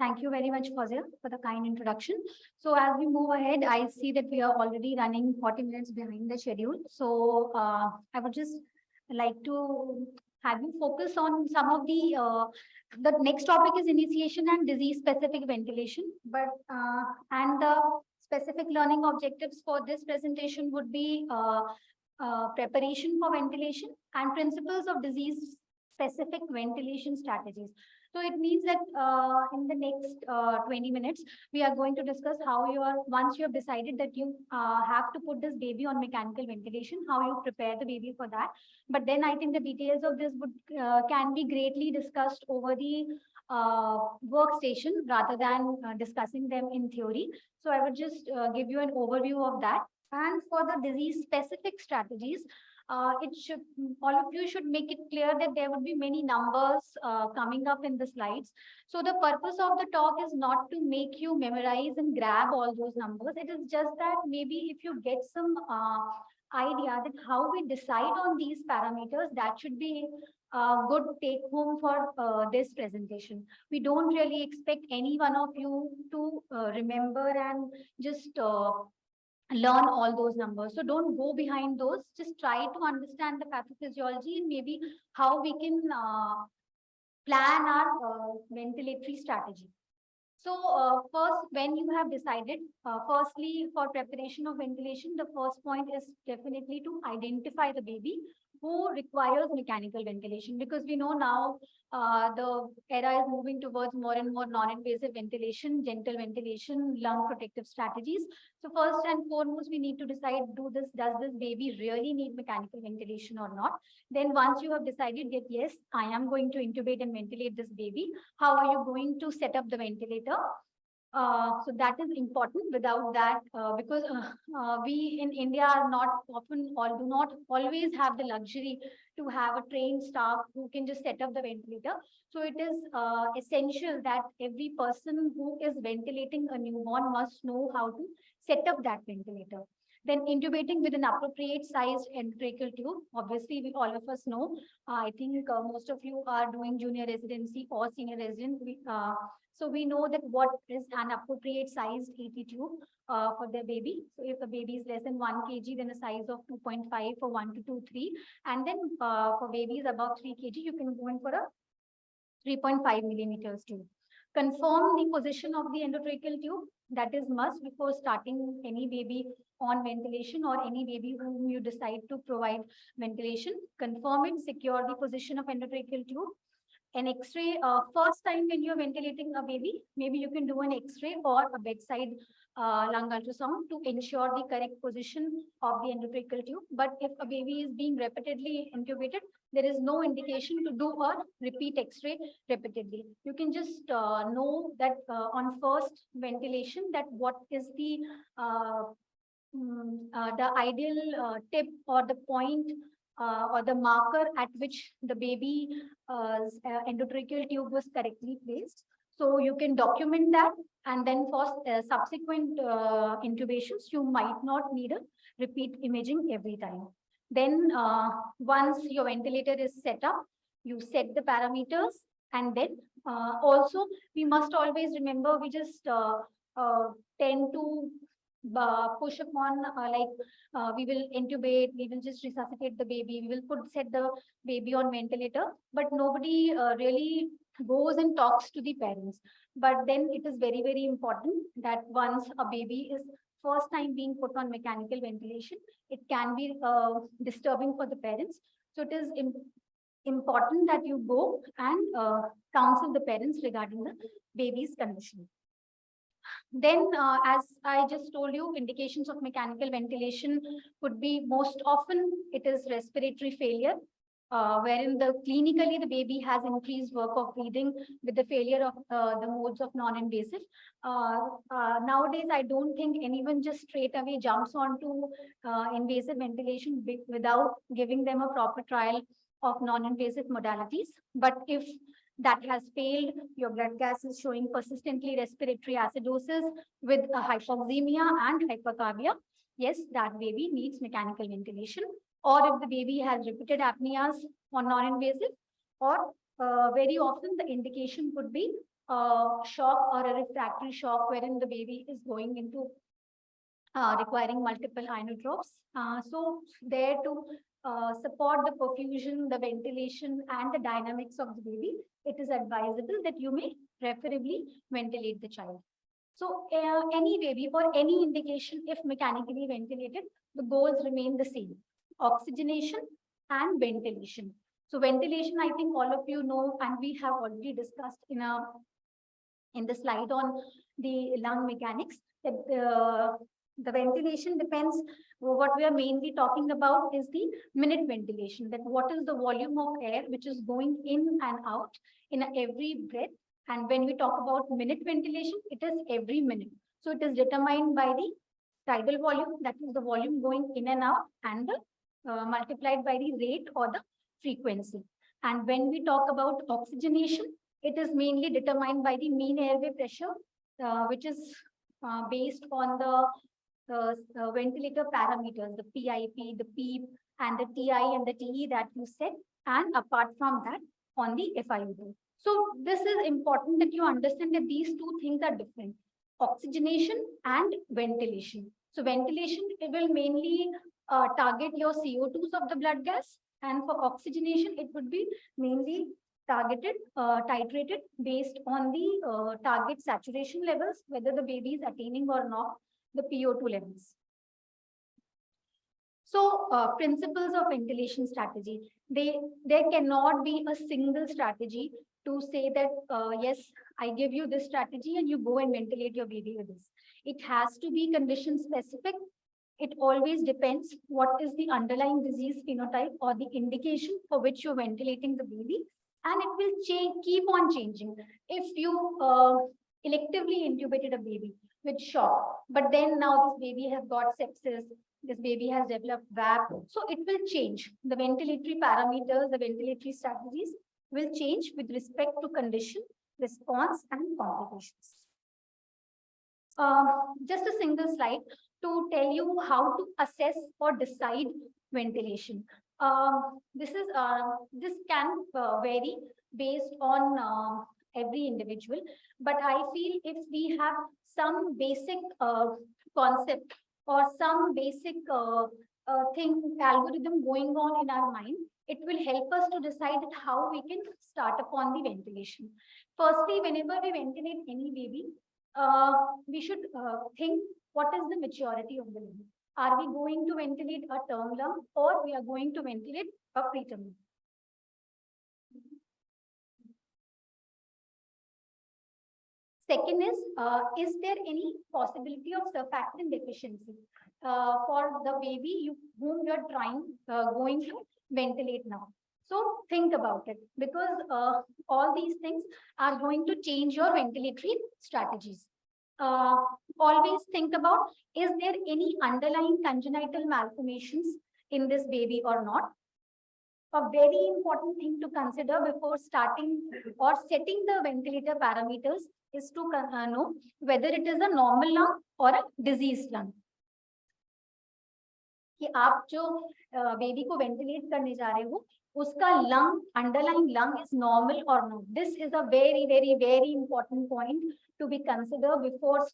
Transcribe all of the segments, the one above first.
Thank you very much, Fazil, for the kind introduction. So as we move ahead, I see that we are already running 40 minutes behind the schedule. So I would just like to have you focus on some of the next topic is initiation and disease-specific ventilation. And the specific learning objectives for this presentation would be preparation for ventilation and principles of disease-specific ventilation strategies. So it means that in the next 20 minutes, we are going to discuss how once you have decided that you have to put this baby on mechanical ventilation, how you prepare the baby for that. But then I think the details of this can be greatly discussed over the workstation rather than discussing them in theory. So I would just give you an overview of that. And for the disease-specific strategies, all of you should make it clear that there would be many numbers coming up in the slides. So the purpose of the talk is not to make you memorize and grab all those numbers. It is just that maybe if you get some idea that how we decide on these parameters, that should be a good take home for this presentation. We don't really expect any one of you to remember and just learn all those numbers. So don't go behind those. Just try to understand the pathophysiology and maybe how we can plan our ventilatory strategy. So first, when you have decided, firstly, for preparation of ventilation, the first point is definitely to identify the baby who requires mechanical ventilation, because we know now the era is moving towards more and more non-invasive ventilation, gentle ventilation, lung protective strategies. So first and foremost, we need to decide, does this baby really need mechanical ventilation or not? Then once you have decided that, yes, I am going to intubate and ventilate this baby, how are you going to set up the ventilator? So that is important. Without that, because we in India are not often or do not always have the luxury to have a trained staff who can just set up the ventilator. So it is essential that every person who is ventilating a newborn must know how to set up that ventilator. Then intubating with an appropriate sized endotracheal tube. Obviously, all of us know. I think most of you are doing junior residency or senior residency. So we know that what is an appropriate sized ET tube for the baby. So if the baby is less than 1 kg, then a size of 2.5 for 1 to 2, 3. And then for babies above 3 kg, you can go in for a 3.5 millimeters tube. Confirm the position of the endotracheal tube. That is must before starting any baby on ventilation or any baby whom you decide to provide ventilation. Confirm it, secure the position of endotracheal tube. An X-ray, first time when you're ventilating a baby, maybe you can do an X-ray or a bedside lung ultrasound to ensure the correct position of the endotracheal tube. But if a baby is being repeatedly intubated, there is no indication to do a repeat X-ray repeatedly. You can just know that on first ventilation that what is the ideal tip or the point or the marker at which the baby's endotracheal tube was correctly placed. So you can document that, and then for subsequent intubations, you might not need a repeat imaging every time. Then once your ventilator is set up, you set the parameters, and then also we must always remember we just tend to push upon we will intubate, we will just resuscitate the baby, we will set the baby on ventilator, but nobody really goes and talks to the parents. But then it is very, very important that once a baby is first time being put on mechanical ventilation, it can be disturbing for the parents. So it is important that you go and counsel the parents regarding the baby's condition. Then, as I just told you, indications of mechanical ventilation could be most often it is respiratory failure, wherein clinically the baby has increased work of breathing with the failure of the modes of non-invasive. Nowadays, I don't think anyone just straight away jumps onto invasive ventilation without giving them a proper trial of non-invasive modalities. But if that has failed, your blood gas is showing persistently respiratory acidosis with a hypoxemia and hypercarbia, yes, that baby needs mechanical ventilation. Or if the baby has repeated apneas or non-invasive, or very often the indication could be shock or a refractory shock wherein the baby is going into requiring multiple inotropes. So there to support the perfusion, the ventilation, and the dynamics of the baby, it is advisable that you may preferably ventilate the child. So any baby for any indication, if mechanically ventilated, the goals remain the same: oxygenation and ventilation. So ventilation, I think all of you know, and we have already discussed in the slide on the lung mechanics, that the ventilation depends. What we are mainly talking about is the minute ventilation, that what is the volume of air which is going in and out in every breath. And when we talk about minute ventilation, it is every minute. So it is determined by the tidal volume, that is the volume going in and out, and multiplied by the rate or the frequency. And when we talk about oxygenation, it is mainly determined by the mean airway pressure, which is based on the ventilator parameters, the PIP, the PEEP, and the TI and the TE that you said, and apart from that, on the FiO2. So this is important that you understand that these two things are different: oxygenation and ventilation. So ventilation, it will mainly target your CO2s of the blood gas, and for oxygenation, it would be mainly targeted, titrated based on the target saturation levels, whether the baby is attaining or not the PO2 levels. So principles of ventilation strategy, there cannot be a single strategy to say that, yes, I give you this strategy and you go and ventilate your baby with this. It has to be condition specific. It always depends what is the underlying disease phenotype or the indication for which you're ventilating the baby, and it will change, keep on changing. If you electively intubated a baby with shock, but then now this baby has got sepsis, this baby has developed VAP, so it will change. The ventilatory parameters, the ventilatory strategies will change with respect to condition, response, and complications. Just a single slide to tell you how to assess or decide ventilation. This can vary based on every individual, but I feel if we have some basic concept or some basic algorithm going on in our mind, it will help us to decide how we can start upon the ventilation. Firstly, whenever we ventilate any baby, we should think what is the maturity of the baby. Are we going to ventilate a term lung or we are going to ventilate a preterm lung? Second is there any possibility of surfactant deficiency for the baby whom you are going to ventilate now? So think about it, because all these things are going to change your ventilatory strategies. Always think about, is there any underlying congenital malformations in this baby or not? A very important thing to consider before starting or setting the ventilator parameters is to know whether it is a normal lung or a diseased lung. कि आप जो baby को ventilate करने जा रहे हो, उसका lung, underlying lung is normal or not. This is a very, very, very important point to be considered before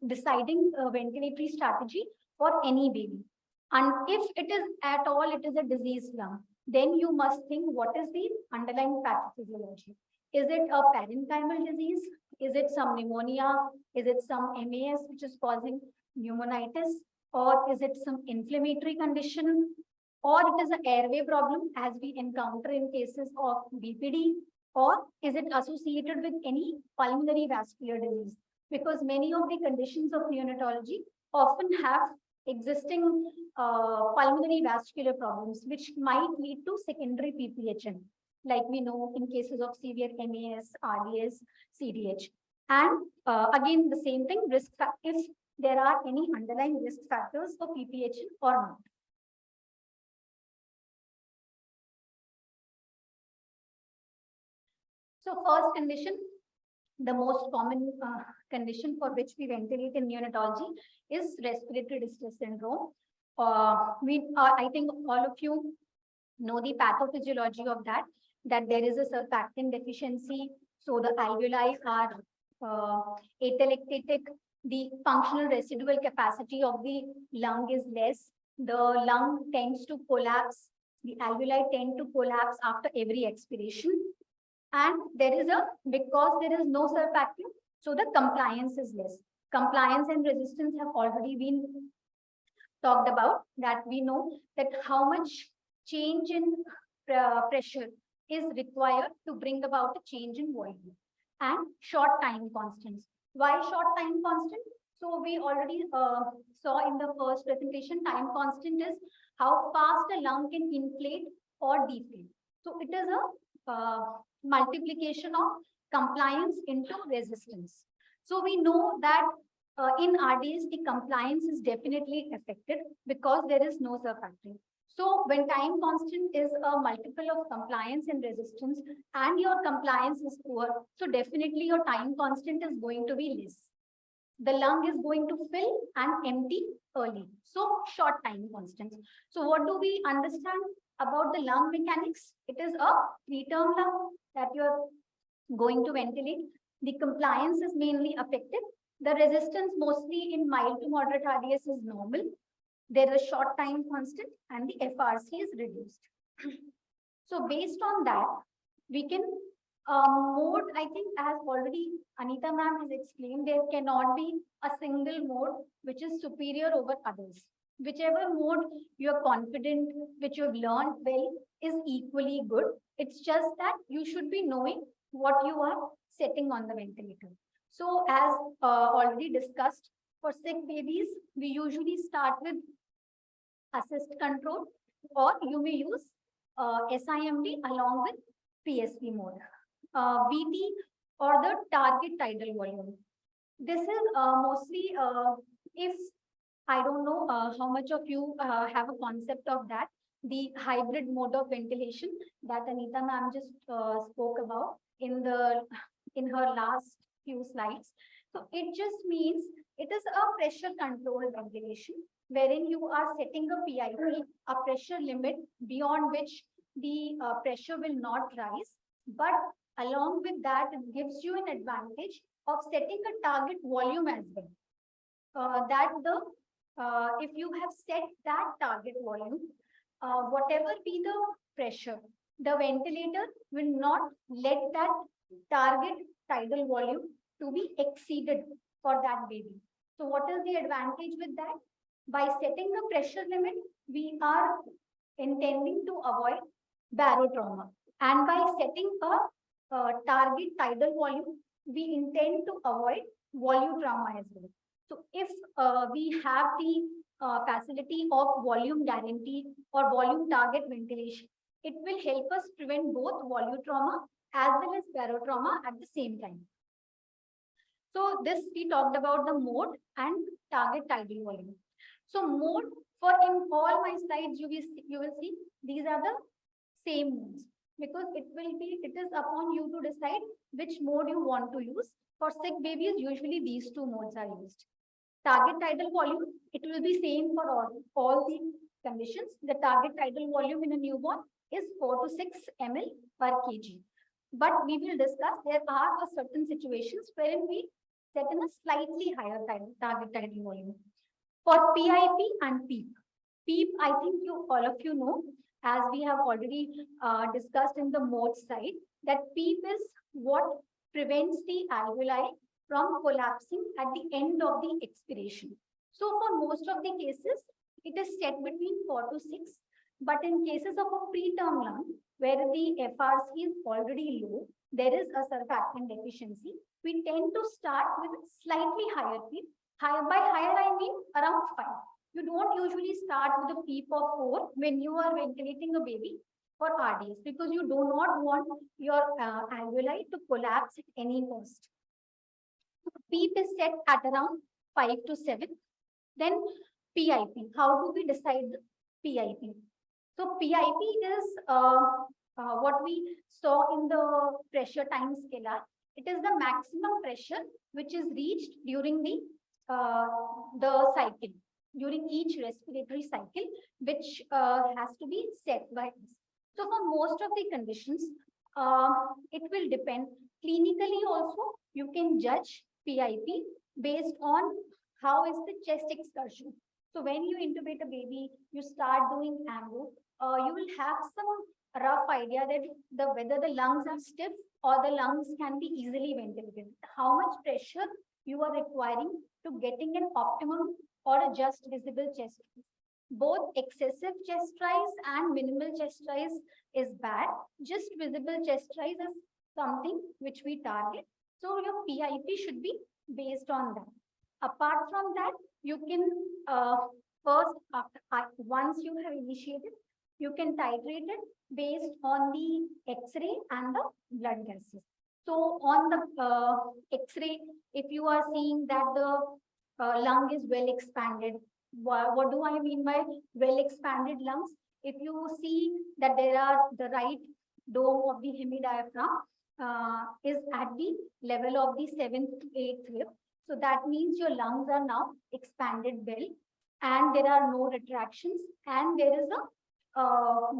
deciding a ventilatory strategy for any baby. And if it is at all, it is a diseased lung, then you must think what is the underlying pathophysiology. Is it a parenchymal disease? Is it some pneumonia? Is it some MAS which is causing pneumonitis? Or is it some inflammatory condition? Or it is an airway problem as we encounter in cases of BPD? Or is it associated with any pulmonary vascular disease? Because many of the conditions of neonatology often have existing pulmonary vascular problems, which might lead to secondary PPHN, like we know in cases of severe MAS, RDS, CDH. And again, the same thing, risk if there are any underlying risk factors for PPHN or not. So first condition, the most common condition for which we ventilate in neonatology is respiratory distress syndrome. I think all of you know the pathophysiology of that there is a surfactant deficiency So the alveoli are atelectatic. The functional residual capacity of the lung is less. The lung tends to collapse. The alveoli tend to collapse after every expiration. And there is because there is no surfactant, so the compliance is less. Compliance and resistance have already been talked about, that we know that how much change in pressure is required to bring about a change in volume, and short time constants. Why short time constant? So we already saw in the first presentation, time constant is how fast a lung can inflate or deflate. So it is a multiplication of compliance into resistance. So we know that in RDS, the compliance is definitely affected because there is no surfactant. So when time constant is a multiple of compliance and resistance, and your compliance is poor, so definitely your time constant is going to be less. The lung is going to fill and empty early. So short time constants. So what do we understand about the lung mechanics? It is a preterm lung that you're going to ventilate. The compliance is mainly affected. The resistance mostly in mild to moderate RDS is normal. There is a short time constant and the FRC is reduced. So based on that, we can mode, I think as already Anita ma'am has explained, there cannot be a single mode which is superior over others. Whichever mode you're confident, which you've learned well, is equally good. It's just that you should be knowing what you are setting on the ventilator. So as already discussed, for sick babies, we usually start with assist control, or you may use SIMD along with PSP mode. VT, or the target tidal volume. This is mostly if I don't know how much of you have a concept of that, the hybrid mode of ventilation that Anita ma'am just spoke about in her last few slides. So it just means it is a pressure controlled ventilation wherein you are setting a PIP, a pressure limit beyond which the pressure will not rise, but along with that, it gives you an advantage of setting a target volume as well. If you have set that target volume, whatever be the pressure, the ventilator will not let that target tidal volume to be exceeded for that baby. So what is the advantage with that? By setting the pressure limit, we are intending to avoid barotrauma. And by setting a target tidal volume, we intend to avoid volutrauma as well. So if we have the facility of volume guarantee or volume target ventilation, it will help us prevent both volutrauma as well as barotrauma at the same time. So this we talked about the mode and target tidal volume. So mode, for in all my slides you will see these are the same modes, because it is upon you to decide which mode you want to use. For sick babies, usually these two modes are used. Target tidal volume, it will be same for all the conditions. The target tidal volume in a newborn is 4 to 6 ml per kg. But we will discuss there are certain situations wherein we set in a slightly higher target tidal volume. For PIP and PEEP. PEEP, I think all of you know, as we have already discussed in the mode side, that PEEP is what prevents the alveoli from collapsing at the end of the expiration. So for most of the cases, it is set between 4 to 6. But in cases of a preterm lung, where the FRC is already low, there is a surfactant deficiency, we tend to start with slightly higher PEEP. By higher, I mean around 5. You don't usually start with a PEEP of 4 when you are ventilating a baby for RDS, because you do not want your alveoli to collapse at any cost. PEEP is set at around 5 to 7. Then PIP. How do we decide the PIP? So PIP is what we saw in the pressure time scalar. It is the maximum pressure which is reached during the cycle, during each respiratory cycle, which has to be set by us. So for most of the conditions, it will depend Clinically also, you can judge PIP based on how is the chest excursion. So when you intubate a baby, you start doing ambo, you will have some rough idea that whether the lungs are stiff or the lungs can be easily ventilated. How much pressure you are requiring to getting an optimum or a just visible chest rise. Both excessive chest rise and minimal chest rise is bad. Just visible chest rise is something which we target. So your PIP should be based on that. Apart from that, you can first, once you have initiated, you can titrate it based on the X-ray and the blood gases. So on the X-ray, if you are seeing that the lung is well expanded, what do I mean by well expanded lungs? If you see that there are the right dome of the hemidiaphragm is at the level of the 7th to 8th rib. So that means your lungs are now expanded well and there are no retractions and there is a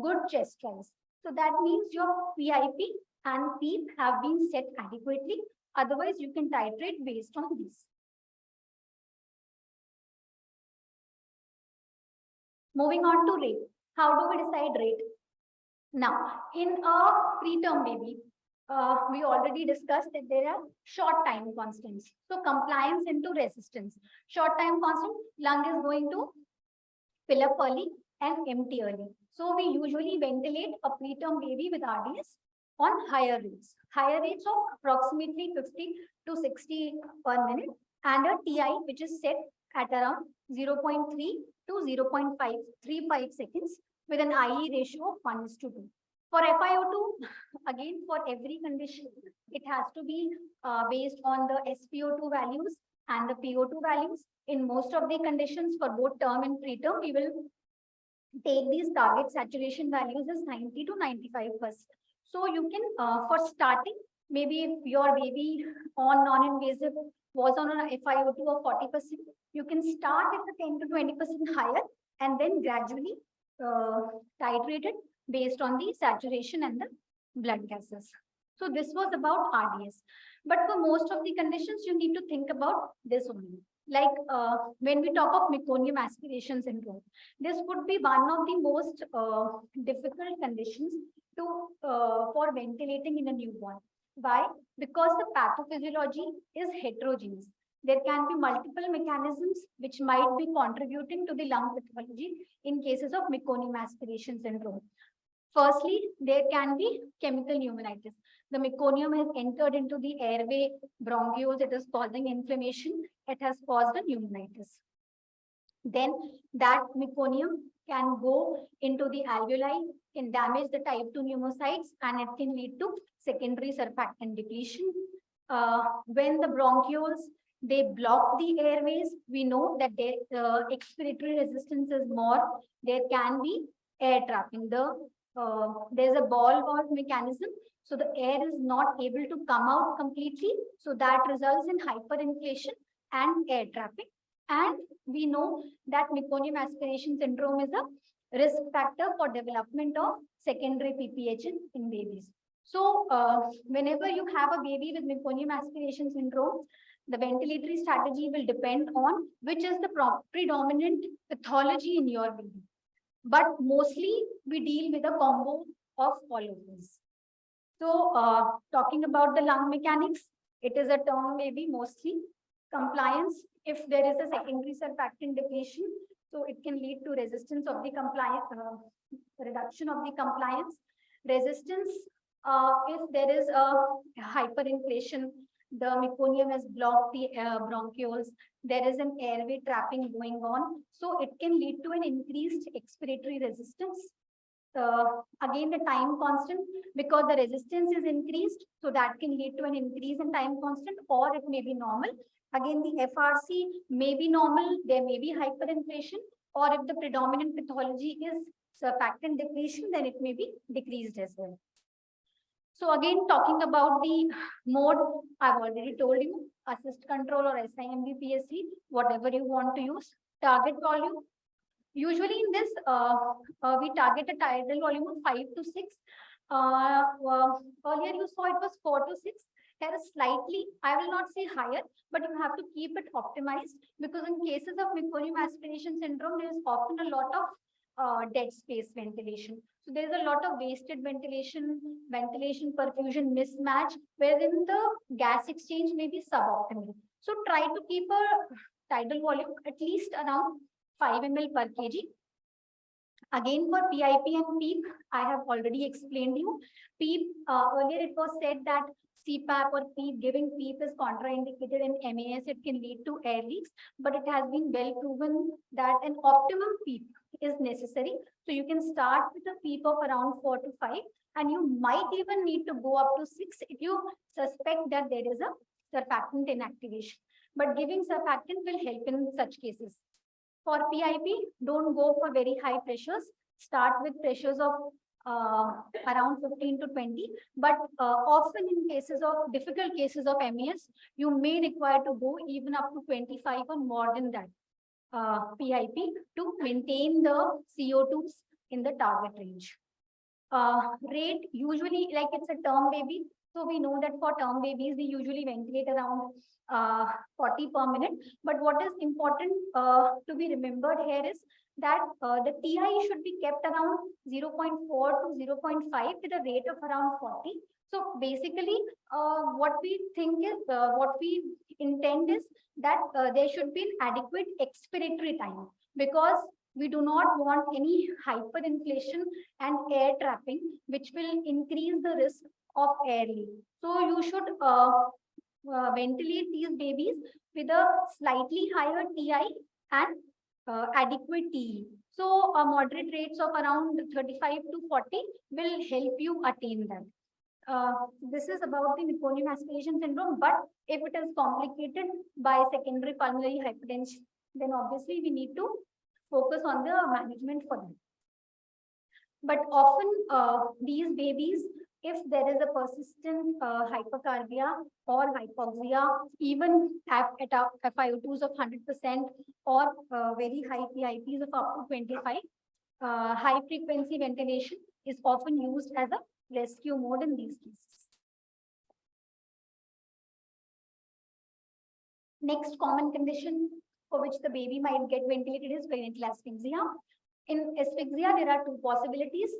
good chest rise. So that means your PIP and PEEP have been set adequately. Otherwise, you can titrate based on this. Moving on to rate. How do we decide rate? Now, in a preterm baby, we already discussed that there are short time constants. So compliance into resistance. Short time constant, lung is going to fill up early and empty early. So we usually ventilate a preterm baby with RDS on higher rates of approximately 50 to 60 per minute, and a TI which is set at around 0.3 to 0.535 seconds with an IE ratio of 1:2. For FiO2, again, for every condition, it has to be based on the SpO2 values and the PO2 values. In most of the conditions for both term and preterm, we will take these target saturation values as 90 to 95%. So you can, for starting, maybe if your baby on non-invasive was on a FiO2 of 40%, you can start at the 10 to 20% higher and then gradually titrate it based on the saturation and the blood gases. So this was about RDS. But for most of the conditions, you need to think about this only. Like when we talk of meconium aspiration syndrome, this would be one of the most difficult conditions to for ventilating in a newborn. Why? Because the pathophysiology is heterogeneous. There can be multiple mechanisms which might be contributing to the lung pathology in cases of meconium aspiration syndrome. Firstly, there can be chemical pneumonitis. The meconium has entered into the airway bronchioles. It is causing inflammation. It has caused a pneumonitis. Then that meconium can go into the alveoli, can damage the type 2 pneumocytes, and it can lead to secondary surfactant depletion. When the bronchioles, they block the airways, we know that their expiratory resistance is more. There can be air trapping. There's a ball valve mechanism, so the air is not able to come out completely. So that results in hyperinflation and air trapping. And we know that meconium aspiration syndrome is a risk factor for development of secondary PPH in babies. So whenever you have a baby with meconium aspiration syndrome, the ventilatory strategy will depend on which is the predominant pathology in your baby. But mostly we deal with a combo of all of these. So talking about the lung mechanics, it is a term maybe mostly compliance. If there is a secondary surfactant depletion, so it can lead to resistance of the compliance, reduction of the compliance. Resistance, if there is a hyperinflation, the meconium has blocked the bronchioles, there is an airway trapping going on, so it can lead to an increased expiratory resistance. Again, the time constant, because the resistance is increased, so that can lead to an increase in time constant, or it may be normal. Again, the FRC may be normal, there may be hyperinflation, or if the predominant pathology is surfactant depletion, then it may be decreased as well. So again, talking about the mode, I've already told you, assist control or SIMV-PSC, whatever you want to use. Target volume. Usually in this, we target a tidal volume of 5 to 6. Earlier you saw it was 4 to 6. here is slightly, I will not say higher, but you have to keep it optimized, because in cases of meconium aspiration syndrome, there is often a lot of dead space ventilation. So there is a lot of wasted ventilation, ventilation perfusion mismatch, wherein the gas exchange may be suboptimal. So try to keep a tidal volume at least around 5 ml per kg. Again, for PIP and PEEP, I have already explained you. PEEP, earlier it was said that CPAP or PEEP, giving PEEP is contraindicated in MAS. It can lead to air leaks, but it has been well proven that an optimum PEEP is necessary. So you can start with a PEEP of around 4 to 5, and you might even need to go up to 6 if you suspect that there is a surfactant inactivation. But giving surfactant will help in such cases. For PIP, don't go for very high pressures. Start with pressures of around 15 to 20. But often in cases of difficult cases of MAS, you may require to go even up to 25 or more than that PIP to maintain the CO2s in the target range. Rate usually, like it's a term baby. So we know that for term babies, we usually ventilate around 40 per minute. But what is important to be remembered here is that the TI should be kept around 0.4 to 0.5 with a rate of around 40. So basically, what we think is, what we intend is that there should be an adequate expiratory time, because we do not want any hyperinflation and air trapping, which will increase the risk of air leak. So you should ventilate these babies with a slightly higher TI and adequate TE. So moderate rates of around 35 to 40 will help you attain that. This is about the meconium aspiration syndrome, but if it is complicated by secondary pulmonary hypertension, then obviously we need to focus on the management for them. But often these babies, if there is a persistent hypercarbia or hypoxia, even at FiO2s of 100% or very high PIPs of up to 25, high frequency ventilation is often used as a rescue mode in these cases. Next common condition for which the baby might get ventilated is perinatal asphyxia. In asphyxia, there are two possibilities.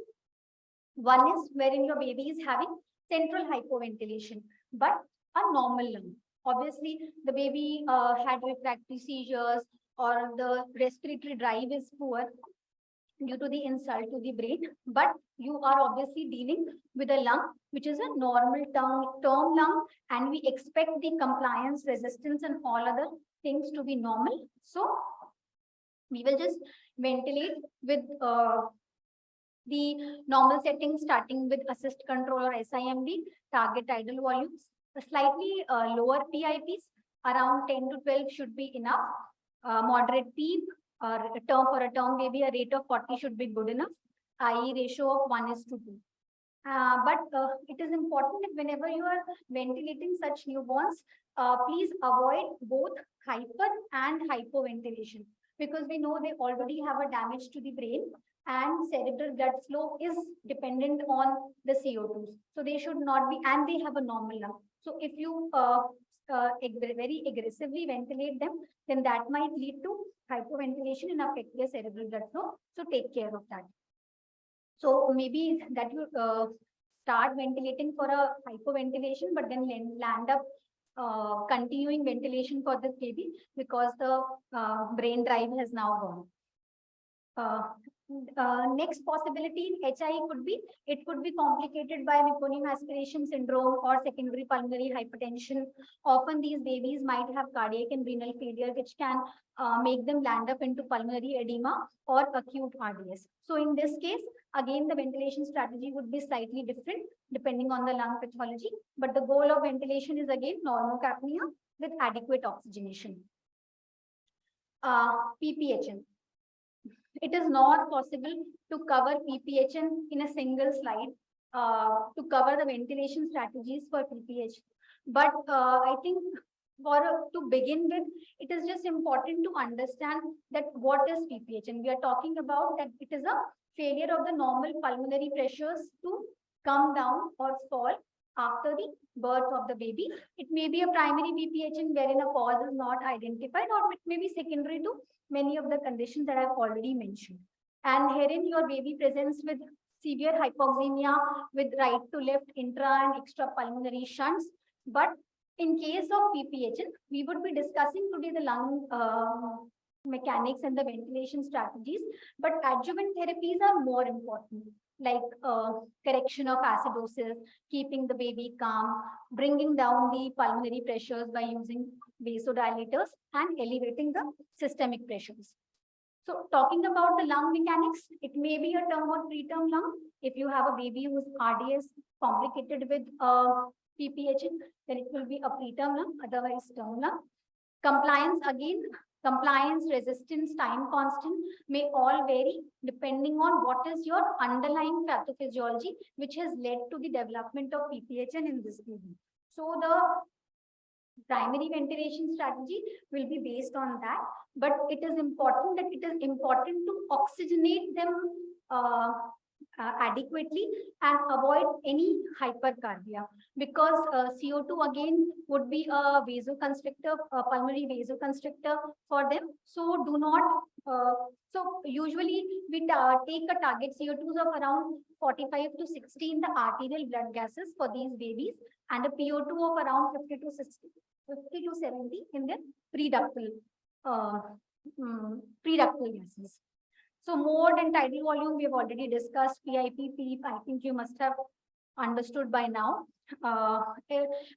One is wherein your baby is having central hypoventilation, but a normal lung. Obviously, the baby had refractory seizures or the respiratory drive is poor due to the insult to the brain, but you are obviously dealing with a lung which is a normal term lung, and we expect the compliance, resistance, and all other things to be normal. So we will just ventilate with the normal settings, starting with assist control or SIMD, target tidal volumes, slightly lower PIPs, around 10 to 12 should be enough. Moderate PEEP, for a term baby, a rate of 40 should be good enough, i.e. ratio of 1:2. But it is important that whenever you are ventilating such newborns, please avoid both hyper and hypoventilation, because we know they already have a damage to the brain and cerebral blood flow is dependent on the CO2s. So they should not be, and they have a normal lung. So if you very aggressively ventilate them, then that might lead to hypoventilation and affect their cerebral blood flow. So take care of that. So maybe that you start ventilating for a hypoventilation, but then land up continuing ventilation for this baby because the brain drive has now gone. Next possibility in HI could be, it could be complicated by meconium aspiration syndrome or secondary pulmonary hypertension. Often these babies might have cardiac and renal failure, which can make them land up into pulmonary edema or acute RDS. So in this case, again, the ventilation strategy would be slightly different depending on the lung pathology. But the goal of ventilation is again normocapnia with adequate oxygenation. PPHN. It is not possible to cover PPHN in a single slide to cover the ventilation strategies for PPH. But I think to begin with, it is just important to understand that what is PPHN. We are talking about that it is a failure of the normal pulmonary pressures to come down or fall after the birth of the baby. It may be a primary BPHN wherein a cause is not identified, or it may be secondary to many of the conditions that I've already mentioned. And herein your baby presents with severe hypoxemia with right to left intra and extrapulmonary shunts. But in case of PPHN, we would be discussing today the lung mechanics and the ventilation strategies, but adjuvant therapies are more important, like correction of acidosis, keeping the baby calm, bringing down the pulmonary pressures by using vasodilators, and elevating the systemic pressures. So talking about the lung mechanics, it may be a term or preterm lung. If you have a baby whose RDS complicated with PPHN, then it will be a preterm lung, otherwise term lung. Compliance, again, compliance, resistance, time constant may all vary depending on what is your underlying pathophysiology, which has led to the development of PPHN in this baby. So the primary ventilation strategy will be based on that, but it is important to oxygenate them adequately and avoid any hypercarbia, because CO2 again would be a vasoconstrictor, a pulmonary vasoconstrictor for them. So do not, so usually we take a target CO2s of around 45 to 60 in the arterial blood gases for these babies, and a PO2 of around 50 to 70 in the preductal gases. So mode and tidal volume, we have already discussed. PIP, PEEP, I think you must have understood by now.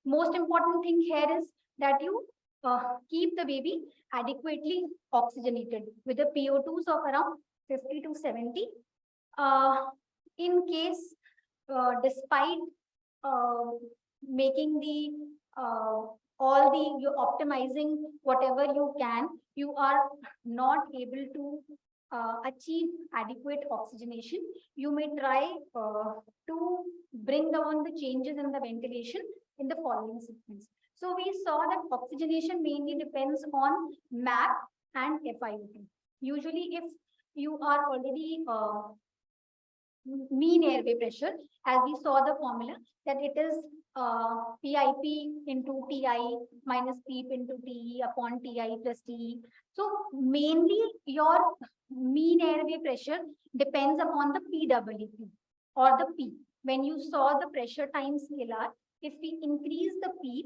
Most important thing here is that you keep the baby adequately oxygenated with the PO2s of around 50 to 70. In case, despite making the you're optimizing whatever you can, you are not able to achieve adequate oxygenation, you may try to bring down the changes in the ventilation in the following sequence. So we saw that oxygenation mainly depends on MAP and FiO2. Usually if you are already mean airway pressure, as we saw the formula, that it is PIP into TI minus PEEP into TE upon TI plus TE. So mainly your mean airway pressure depends upon the PWP or the P. When you saw the pressure times scalar, if we increase the P,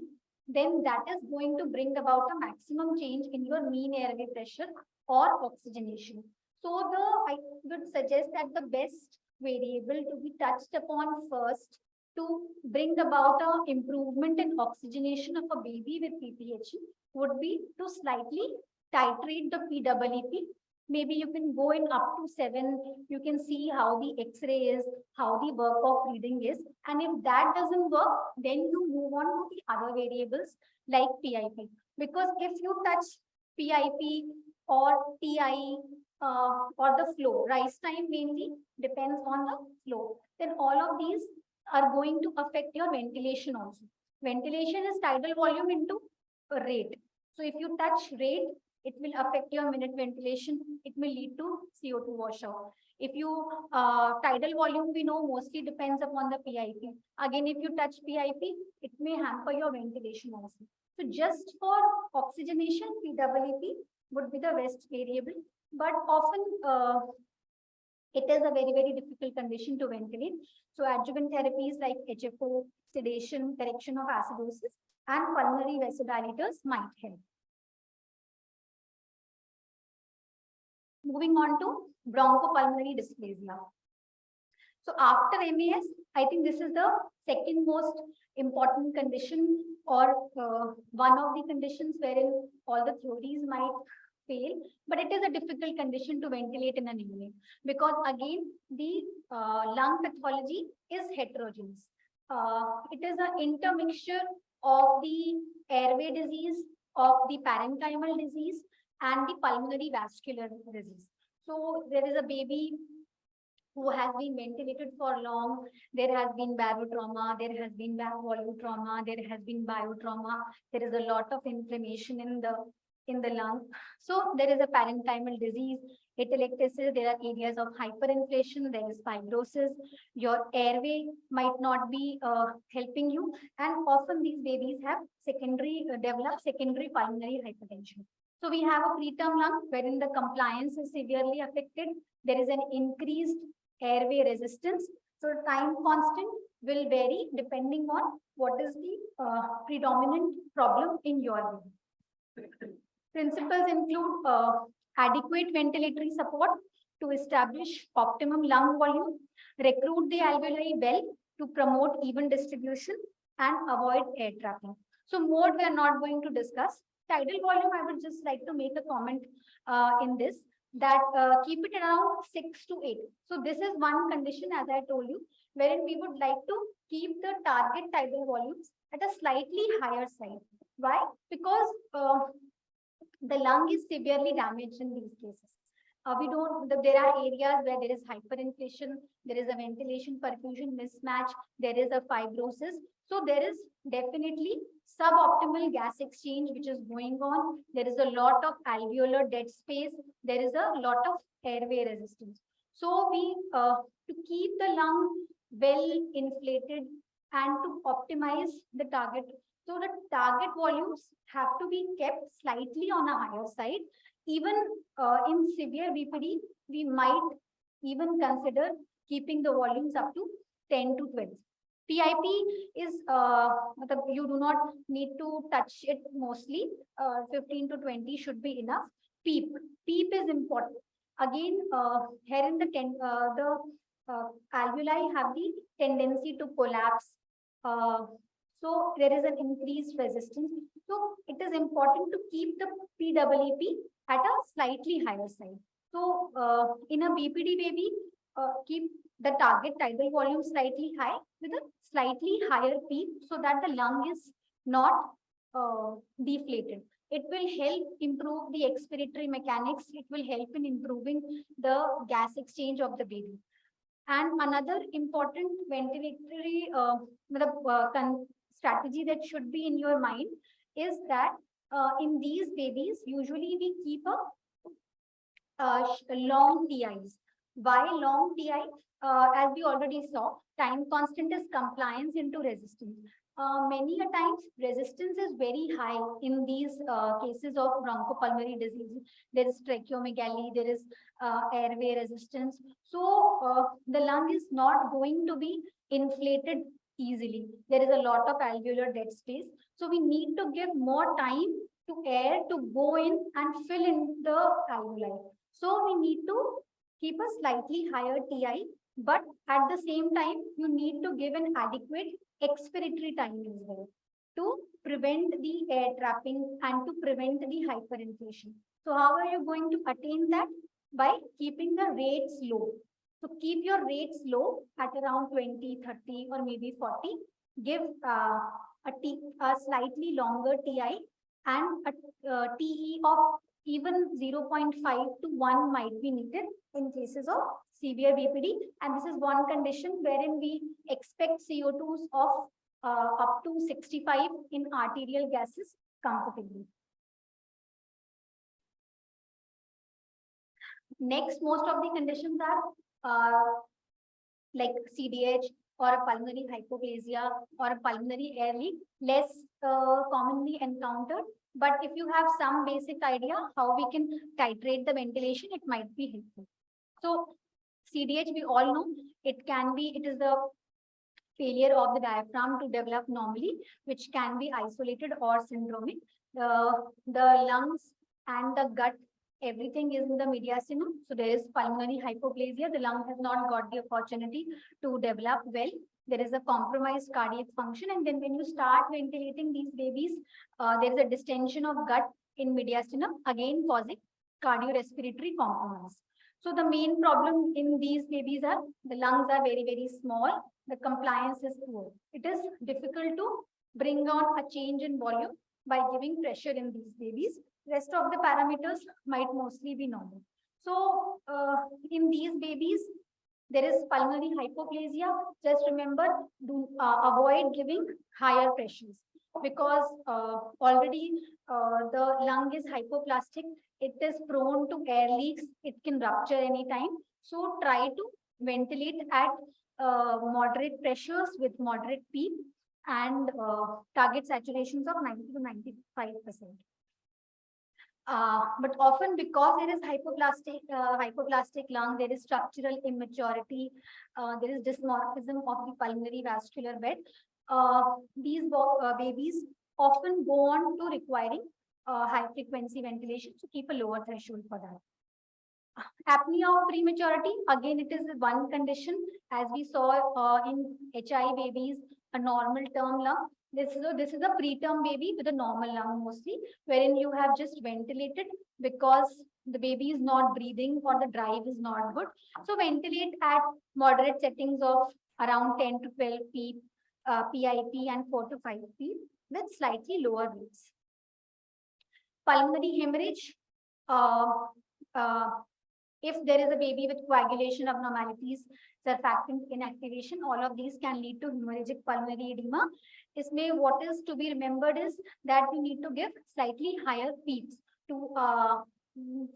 then that is going to bring about a maximum change in your mean airway pressure or oxygenation. So I would suggest that the best variable to be touched upon first to bring about an improvement in oxygenation of a baby with PPHN would be to slightly titrate the PWP. Maybe you can go in up to 7. You can see how the X-ray is, how the work of breathing is. And if that doesn't work, then you move on to the other variables like PIP. Because if you touch PIP or TI or the flow, rise time mainly depends on the flow, then all of these are going to affect your ventilation also. Ventilation is tidal volume into rate. So if you touch rate, it will affect your minute ventilation. It may lead to CO2 washout. If you tidal volume, we know mostly depends upon the PIP. Again, if you touch PIP, it may hamper your ventilation also. So just for oxygenation, PWP would be the best variable, but often it is a very, very difficult condition to ventilate. So adjuvant therapies like HFO, sedation, correction of acidosis, and pulmonary vasodilators might help. Moving on to bronchopulmonary dysplasia. So after MAS, I think this is the second most important condition, or one of the conditions wherein all the theories might fail, but it is a difficult condition to ventilate in an MA, because again, the lung pathology is heterogeneous. It is an intermixture of the airway disease, of the parenchymal disease, and the pulmonary vascular disease. So there is a baby who has been ventilated for long, there has been barotrauma, there has been volume trauma, there has been biotrauma, there is a lot of inflammation in the in the lung. So there is a parenchymal disease, atelectasis, there are areas of hyperinflation, there is fibrosis, your airway might not be helping you, and often these babies have develop secondary pulmonary hypertension. So we have a preterm lung wherein the compliance is severely affected. There is an increased airway resistance. So time constant will vary depending on what is the predominant problem in your baby. Principles include adequate ventilatory support to establish optimum lung volume, recruit the alveoli well to promote even distribution, and avoid air trapping. So mode we are not going to discuss. Tidal volume, I would just like to make a comment in this, that keep it around 6 to 8. So this is one condition, as I told you, wherein we would like to keep the target tidal volumes at a slightly higher side. Why? Because the lung is severely damaged in these cases. There are areas where there is hyperinflation, there is a ventilation perfusion mismatch, there is a fibrosis. So there is definitely suboptimal gas exchange which is going on. There is a lot of alveolar dead space. There is a lot of airway resistance. So to keep the lung well inflated and to optimize the target. So the target volumes have to be kept slightly on a higher side. Even in severe BPD, we might even consider keeping the volumes up to 10 to 12. PIP is, you do not need to touch it mostly. 15 to 20 should be enough. PEEP. PEEP is important. Again, here in the alveoli have the tendency to collapse. So there is an increased resistance. So it is important to keep the PEEP at a slightly higher side. So in a BPD baby, keep the target tidal volume slightly high with a slightly higher PEEP so that the lung is not deflated. It will help improve the expiratory mechanics. It will help in improving the gas exchange of the baby. And another important ventilatory strategy that should be in your mind is that in these babies, usually we keep a long TIs. Why long TI? As we already saw, time constant is compliance into resistance. Many a times, resistance is very high in these cases of bronchopulmonary disease. There is tracheomegaly, there is airway resistance. So the lung is not going to be inflated easily. There is a lot of alveolar dead space. So we need to give more time to air to go in and fill in the alveoli. So we need to keep a slightly higher TI, but at the same time, you need to give an adequate expiratory time as well to prevent the air trapping and to prevent the hyperinflation. So how are you going to attain that? By keeping the rates low. So keep your rates low at around 20, 30 or maybe 40. Give a slightly longer TI and a TE of even 0.5 to 1 might be needed in cases of severe BPD. And this is one condition wherein we expect CO2s of up to 65 in arterial gases comfortably. Next, most of the conditions are like CDH or a pulmonary hypoplasia or a pulmonary air leak, less commonly encountered. But if you have some basic idea how we can titrate the ventilation, it might be helpful. So CDH, we all know, it is the failure of the diaphragm to develop normally, which can be isolated or syndromic. The lungs and the gut, everything is in the mediastinum. So there is pulmonary hypoplasia. The lung has not got the opportunity to develop well. There is a compromised cardiac function. And then when you start ventilating these babies, there is a distension of gut in mediastinum, again causing cardiorespiratory compromise. So the main problem in these babies are the lungs are very, very small. The compliance is poor. It is difficult to bring on a change in volume by giving pressure in these babies. Rest of the parameters might mostly be normal. So in these babies, there is pulmonary hypoplasia. Just remember, avoid giving higher pressures. because already the lung is hypoplastic. It is prone to air leaks. It can rupture anytime. So try to ventilate at moderate pressures with moderate PEEP and target saturations of 90 to 95%. But often because there is hypoplastic lung, there is structural immaturity, there is dysmorphism of the pulmonary vascular bed. These babies often go on to requiring high frequency ventilation to keep a lower threshold for that. Apnea of prematurity, again, it is one condition as we saw in HI babies, a normal term lung. This is a preterm baby with a normal lung mostly, wherein you have just ventilated because the baby is not breathing or the drive is not good. So ventilate at moderate settings of around 10 to 12 PEEP, PIP and 4 to 5 PEEP with slightly lower rates. Pulmonary hemorrhage. If there is a baby with coagulation abnormalities, surfactant inactivation, all of these can lead to hemorrhagic pulmonary edema. What is to be remembered is that we need to give slightly higher PEEPs to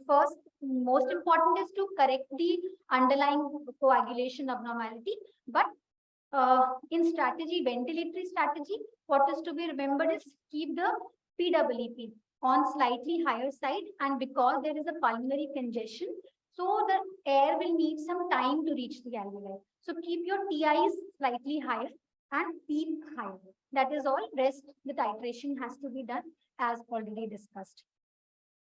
first, most important is to correct the underlying coagulation abnormality. But in strategy, ventilatory strategy, what is to be remembered is keep the PEEP on slightly higher side, and because there is a pulmonary congestion, so the air will need some time to reach the alveoli. So keep your TIs slightly higher and PEEP higher. That is all. Rest, the titration has to be done as already discussed.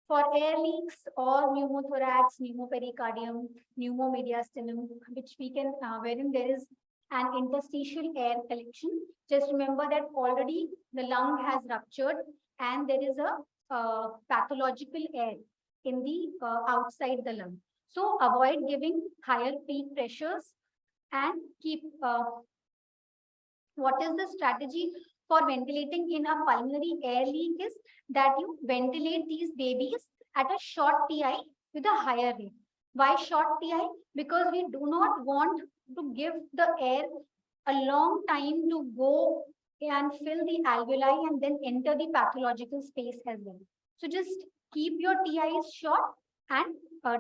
For air leaks or pneumothorax, pneumopericardium, pneumomediastinum, which we can, wherein there is an interstitial air collection, just remember that already the lung has ruptured and there is a pathological air in the outside the lung. So avoid giving higher peak pressures and keep, what is the strategy for ventilating in a pulmonary air leak is that you ventilate these babies at a short TI with a higher rate. Why short TI? Because we do not want to give the air a long time to go and fill the alveoli and then enter the pathological space as well. So just keep your TIs short and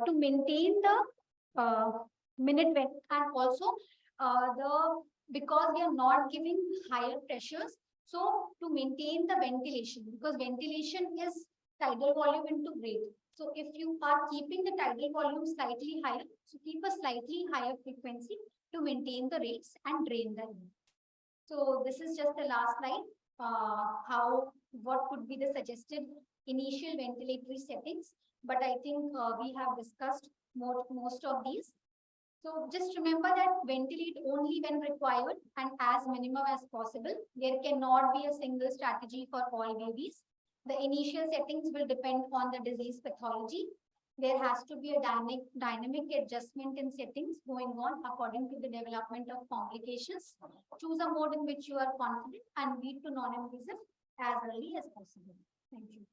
to maintain the minute vent, and also because we are not giving higher pressures, so to maintain the ventilation, because ventilation is tidal volume into rate. So if you are keeping the tidal volume slightly higher, so keep a slightly higher frequency to maintain the rates and drain the air. So this is just the last slide. What could be the suggested initial ventilatory settings? But I think we have discussed most of these. So just remember that ventilate only when required and as minimum as possible. There cannot be a single strategy for all babies. The initial settings will depend on the disease pathology. There has to be a dynamic adjustment in settings going on according to the development of complications. Choose a mode in which you are confident and lead to non-invasive as early as possible. Thank you.